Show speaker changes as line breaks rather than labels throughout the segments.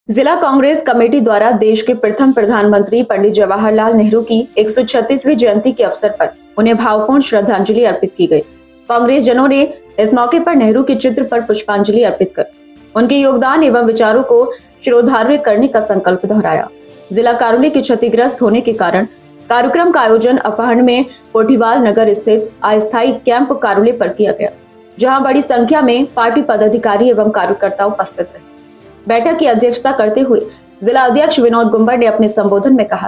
जिला कांग्रेस कमेटी द्वारा देश के प्रथम प्रधानमंत्री पंडित जवाहरलाल नेहरू की 136वीं जयंती के अवसर पर उन्हें भावपूर्ण श्रद्धांजलि अर्पित की गई। कांग्रेस जनों ने इस मौके पर नेहरू के चित्र पर पुष्पांजलि अर्पित कर उनके योगदान एवं विचारों को शिरोधार्य करने का संकल्प दोहराया। जिला कारुण्य के क्षतिग्रस्त होने के कारण कार्यक्रम का आयोजन अपहरण में कोठीवाल नगर स्थित अस्थायी कैंप कारुण्य पर किया गया, जहां बड़ी संख्या में पार्टी पदाधिकारी एवं कार्यकर्ता उपस्थित रहे। बैठक की अध्यक्षता करते हुए जिला अध्यक्ष विनोद गुंबर ने अपने संबोधन में कहा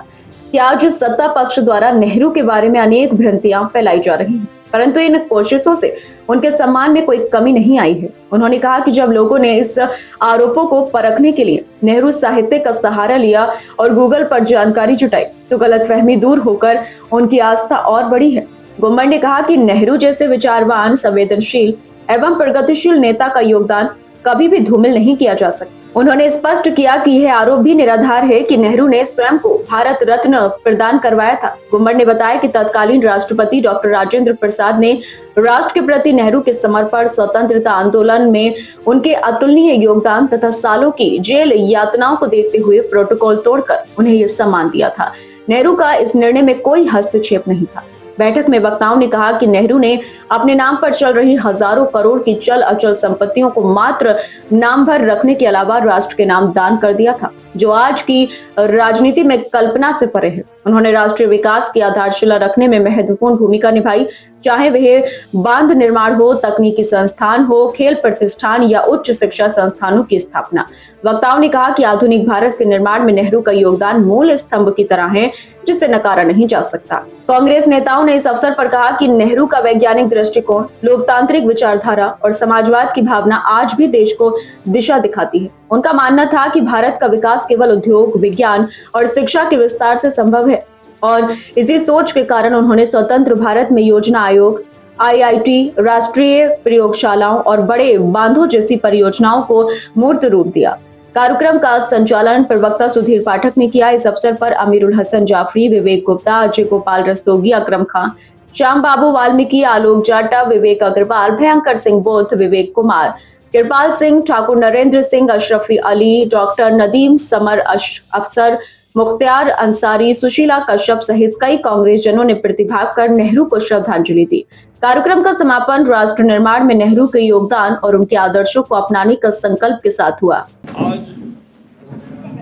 कि आज सत्ता पक्ष द्वारा नेहरू के बारे में अनेक भ्रांतियां फैलाई जा रही हैं, परंतु इन कोशिशों से उनके सम्मान में कोई कमी नहीं आई है। उन्होंने कहा कि जब लोगों ने इस आरोपों को परखने के लिए नेहरू साहित्य का सहारा लिया और गूगल पर जानकारी जुटाई तो गलतफहमी दूर होकर उनकी आस्था और बढ़ी है। गुंबर ने कहा कि नेहरू जैसे विचारवान, संवेदनशील एवं प्रगतिशील नेता का योगदान कभी भी धूमिल नहीं किया जा सकता। उन्होंने स्पष्ट किया कि यह आरोप भी निराधार है कि नेहरू ने स्वयं को भारत रत्न प्रदान करवाया था। गुंबर ने बताया कि तत्कालीन राष्ट्रपति डॉक्टर राजेंद्र प्रसाद ने राष्ट्र के प्रति नेहरू के समर्पण, स्वतंत्रता आंदोलन में उनके अतुलनीय योगदान तथा सालों की जेल यातनाओं को देखते हुए प्रोटोकॉल तोड़कर उन्हें यह सम्मान दिया था। नेहरू का इस निर्णय में कोई हस्तक्षेप नहीं था। बैठक में वक्ताओं ने कहा कि नेहरू ने अपने नाम पर चल रही हजारों करोड़ की चल अचल संपत्तियों को मात्र नाम भर रखने के अलावा राष्ट्र के नाम दान कर दिया था, जो आज की राजनीति में कल्पना से परे है। उन्होंने राष्ट्रीय विकास की आधारशिला रखने में महत्वपूर्ण भूमिका निभाई, चाहे वह बांध निर्माण हो, तकनीकी संस्थान हो, खेल प्रतिष्ठान या उच्च शिक्षा संस्थानों की स्थापना। वक्ताओं ने कहा कि आधुनिक भारत के निर्माण में नेहरू का योगदान मूल स्तंभ की तरह है, जिसे नकारा नहीं जा सकता। कांग्रेस नेताओं ने इस अवसर पर कहा कि नेहरू का वैज्ञानिक दृष्टिकोण, लोकतांत्रिक विचारधारा और समाजवाद की भावना आज भी देश को दिशा दिखाती है। उनका मानना था कि भारत का विकास केवल उद्योग, विज्ञान और शिक्षा के विस्तार से संभव है और इसी सोच के कारण उन्होंने स्वतंत्र भारत में योजना आयोग, IIT, राष्ट्रीय प्रयोगशालाओं और बड़े बांधों जैसी परियोजनाओं को मूर्त रूप दिया। कार्यक्रम का संचालन प्रवक्ता सुधीर पाठक ने किया। इस अवसर पर अमीरुल हसन जाफरी, विवेक गुप्ता, अजय गोपाल रस्तोगी, अकरम खान, श्याम बाबू वाल्मीकि, आलोक जाटा, विवेक अग्रवाल, भयंकर सिंह बोथ, विवेक कुमार, कृपाल सिंह, ठाकुर नरेंद्र सिंह, अशरफी अली, डॉक्टर नदीम समर, अफसर मुख्तियार अंसारी, सुशीला कश्यप सहित कई कांग्रेस जनों ने प्रतिभाग कर नेहरू को श्रद्धांजलि दी। कार्यक्रम का समापन राष्ट्र निर्माण में नेहरू के योगदान और उनके आदर्शों को अपनाने का संकल्प के साथ हुआ।
आज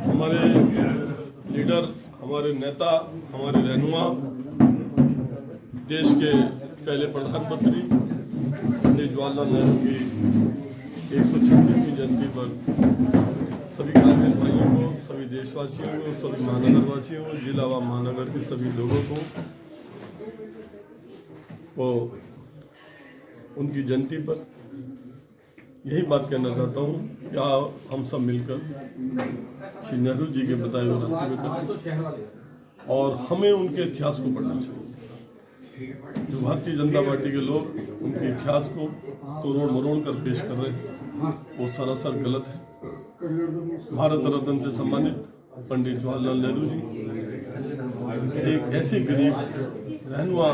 हमारे लीडर, हमारे नेता, हमारे रहनुमा, देश के पहले प्रधानमंत्री पंडित जवाहरलाल नेहरू की 136वीं जयंती पर सभी कांग्रेस भाइयों को, सभी देशवासियों को, सभी महानगर वासियों को, जिला व महानगर के सभी लोगों को वो उनकी जयंती पर यही बात कहना चाहता हूँ कि हम सब मिलकर श्री नेहरू जी के बताए हुए रास्ते में चलें और हमें उनके इतिहास को पढ़ना चाहिए। जो भारतीय जनता पार्टी के लोग उनके इतिहास को तोड़ मरोड़ कर पेश कर रहे हैं, वो सरासर गलत है। भारत रत्न से सम्मानित पंडित जवाहरलाल नेहरू जी एक ऐसे गरीब रहनुमा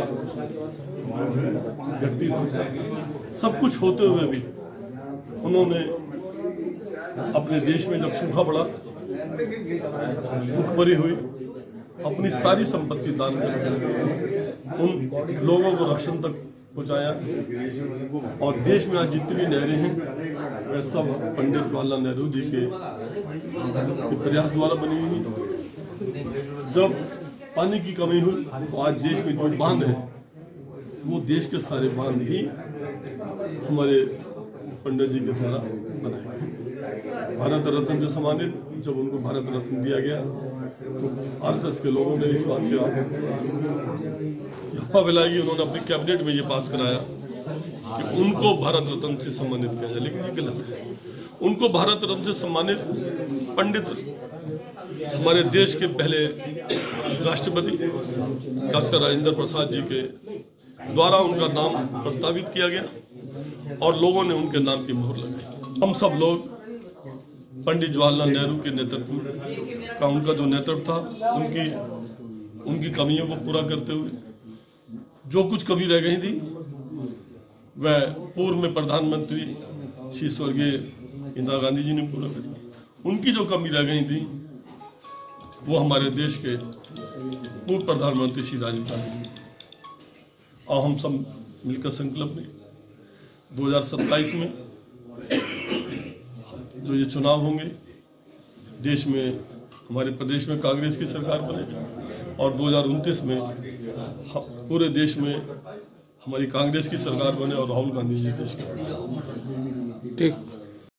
व्यक्ति थे, सब कुछ होते हुए भी उन्होंने अपने देश में जब सूखा पड़ा, भूखमरी हुई, अपनी सारी संपत्ति दान कर उन लोगों को राशन तक पहुंचाया और देश में आज जितनी भी नहरें हैं वह सब पंडित जवाहरलाल नेहरू जी के प्रयास द्वारा बनी हुई। जब पानी की कमी हुई तो आज देश में जो बांध है वो देश के सारे बांध ही हमारे पंडित जी के द्वारा बनाए। भारत रत्न से सम्मानित जब उनको भारत रत्न दिया गया तो RSS के लोगों ने इस बात की अफवाह फैलाई कि उन्होंने अपनी कैबिनेट में ये पास कराया कि उनको भारत रत्न से सम्मानित किया जाए, लेकिन ये गलत है। उनको भारत रत्न से सम्मानित पंडित हमारे देश के पहले राष्ट्रपति डॉक्टर राजेंद्र प्रसाद जी के द्वारा उनका नाम प्रस्तावित किया गया और लोगों ने उनके नाम की मोहर लगाई। हम सब लोग पंडित जवाहरलाल नेहरू के नेतृत्व का, उनका जो नेतृत्व था, उनकी कमियों को पूरा करते हुए जो कुछ कमी रह गई थी वह पूर्व में प्रधानमंत्री श्री स्वर्गीय इंदिरा गांधी जी ने पूरा करी उनकी जो कमी रह गई थी वो हमारे देश के पूर्व प्रधानमंत्री श्री राजीव गांधी, और हम सब मिलकर संकल्प लें 2027 में जो ये चुनाव होंगे, देश में हमारे प्रदेश में कांग्रेस की सरकार बने और 2029 में पूरे देश में हमारी कांग्रेस की सरकार बने और राहुल गांधी जी देश के प्रधानमंत्री।
ठीक।